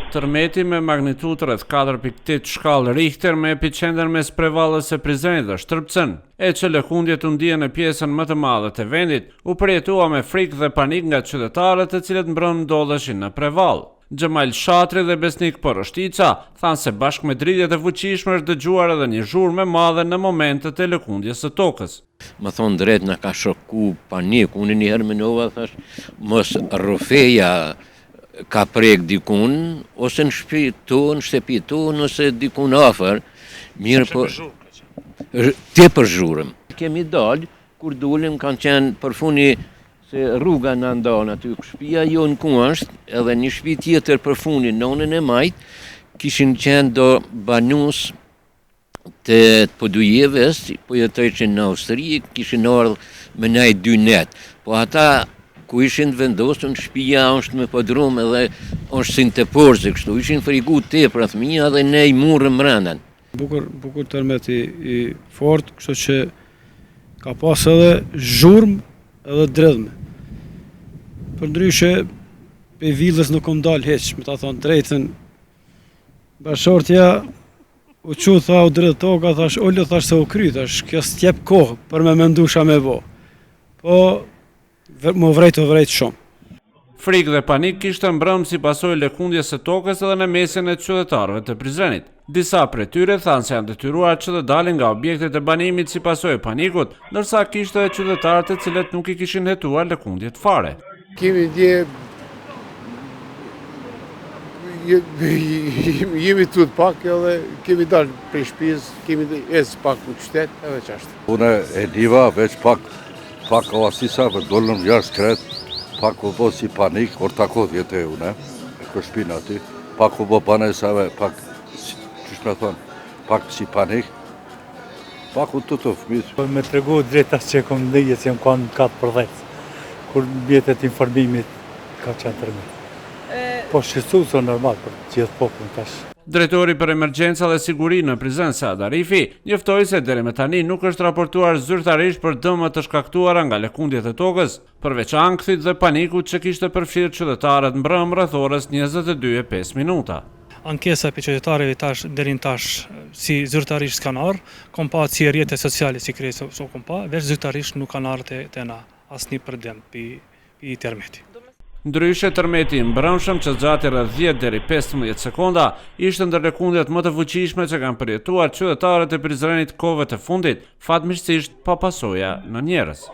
Tërmeti me magnitudë rreth 4.8 shkallë Richter me epicentër mes Prevallës së Prizrenit dhe Shtrpcën, e që lëkundjet u ndihen në pjesën më të madhe të vendit, u përjetua me frikë dhe panik nga qytetarët të cilët mbrëm ndodheshin në Prevallë. Xhemal Shatri dhe Besnik Poroshtica thanë se bashkë me dridhjet e fuqishme është dëgjuar edhe një zhurmë e madhe në momentet e lëkundjes së tokës. Më thonë drejt na ka shoku panik, unë një herë menova thash mos rrofeja ka prek dikun, ose në shtëpi tonë, ose dikun afër, mirë po tepër zhurëm. Kemi dalë, kur dulim kanë qenë përfuni se rruga në ndonë aty, shtëpia jonë ku është, edhe një shtëpi tjetër përfuni nonën e majt, kishin qenë do banus të Podujeves, po jetojshin në Austri, kishin ardhur me nejt 2 net, po ata ku ishin vendosur në shtëpia është me podrum edhe është sin të porze kështu, ishin frigu tepër fëmija dhe ne i murëm mrendan. Bukur tërmet i fort, kështu që ka pas edhe zhurmë edhe dredhme. Për ndryshe, pe villës nuk kom dalë heq, me ta thonë drejtën. Bashortja u që tha u dredh toka, thash ollo, thash se u kry, thash kjo s'tjep kohë për me mendusha me bo. Po, më vrejt shumë. Frikë dhe panik kishte mbrëmë si pasojë lëkundjes së tokës edhe në mesin e qytetarëve të Prizrenit. Disa prej tyre thanë se janë detyruar që të dalin nga objektet e banimit si pasojë panikut, ndërsa kishte edhe qytetarë të cilët nuk i kishin hetuar lëkundjet fare. Kemi dje jemi tut pak edhe kemi dalë prej shtëpisë, kemi ecë pak në qytet edhe çashtë. Unë e liva veç pak oasisa për dollëm jashtë kret, pak u bo si panik, kur takot jetë e une, e kër shpinë aty, pak u bo panesave, pak, qysh me thonë, pak si panik, pak u të fëmis. Me tregu drejtas që kom ndëgje që jam kanë 4/10, kur bjetet informimit ka qenë tërmit. Po shqistu së normal për gjithë popullin tash. Drejtori për emergjenca dhe siguri në Prizren Saad Arifi njoftoi se deri më tani nuk është raportuar zyrtarisht për dëmet të shkaktuara nga lëkundjet e tokës, përveç ankthit dhe panikut që kishte përfshirë qytetarët mbrëmë rreth orës 22:05 minuta. Ankesa për qytetarëve tash deri tash si zyrtarisht kanë ardhur, kom pa si rrjete sociale si krejtë so kom pa, veç zyrtarisht nuk kanë ardhur te na asnjë përdem pi tërmeti. Ndryshe, tërmeti i mbrëmshëm që zgjati rreth 10 deri 15 sekonda ishte ndër lëkundjet më të fuqishme që kanë përjetuar qytetarët e Prizrenit kohëve të fundit, fatmirësisht pa pasoja në njerëz.